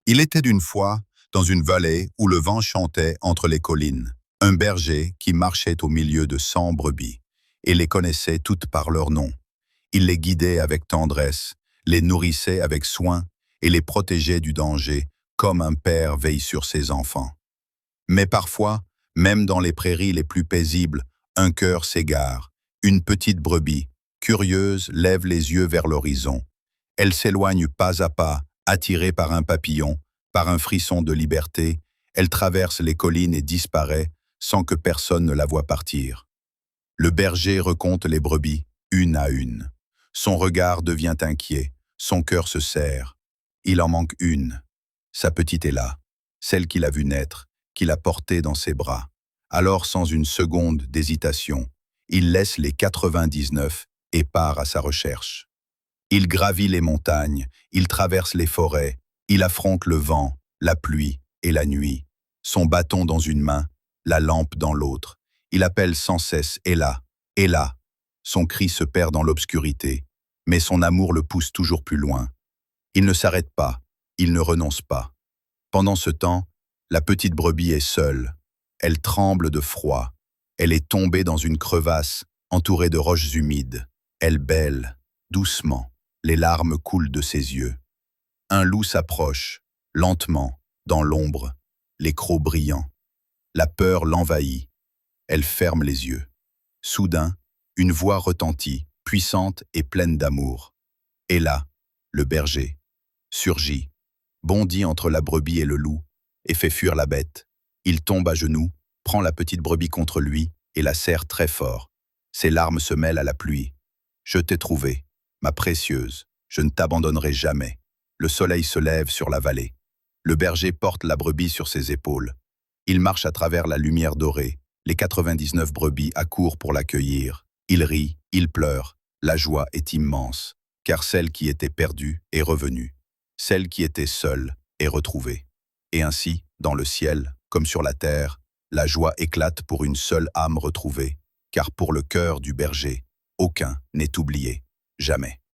Il était d'une fois, dans une vallée où le vent chantait entre les collines, un berger qui marchait au milieu de 100 brebis, et les connaissait toutes par leur nom. Il les guidait avec tendresse, les nourrissait avec soin, et les protégeait du danger, comme un père veille sur ses enfants. Mais parfois, même dans les prairies les plus paisibles, un cœur s'égare. Une petite brebis, curieuse, lève les yeux vers l'horizon. Elle s'éloigne pas à pas, attirée par un papillon, par un frisson de liberté. Elle traverse les collines et disparaît, sans que personne ne la voie partir. Le berger recompte les brebis, une à une. Son regard devient inquiet, son cœur se serre. Il en manque une. Sa petite est là, celle qu'il a vue naître, qu'il a portée dans ses bras. Alors, sans une seconde d'hésitation, il laisse les 99 et part à sa recherche. Il gravit les montagnes, il traverse les forêts, il affronte le vent, la pluie et la nuit. Son bâton dans une main, la lampe dans l'autre. Il appelle sans cesse « Ella, Ella ». Son cri se perd dans l'obscurité, mais son amour le pousse toujours plus loin. Il ne s'arrête pas, il ne renonce pas. Pendant ce temps, la petite brebis est seule. Elle tremble de froid. Elle est tombée dans une crevasse, entourée de roches humides. Elle bêle, doucement. Les larmes coulent de ses yeux. Un loup s'approche, lentement, dans l'ombre, les crocs brillants. La peur l'envahit. Elle ferme les yeux. Soudain, une voix retentit, puissante et pleine d'amour. Et là, le berger, surgit, bondit entre la brebis et le loup, et fait fuir la bête. Il tombe à genoux, prend la petite brebis contre lui et la serre très fort. Ses larmes se mêlent à la pluie. « Je t'ai trouvée, ma précieuse, je ne t'abandonnerai jamais. » Le soleil se lève sur la vallée. Le berger porte la brebis sur ses épaules. Il marche à travers la lumière dorée. Les 99 brebis accourent pour l'accueillir. Il rit, il pleure. La joie est immense, car celle qui était perdue est revenue. Celle qui était seule est retrouvée. Et ainsi, dans le ciel, comme sur la terre, la joie éclate pour une seule âme retrouvée, car pour le cœur du berger, aucun n'est oublié, jamais.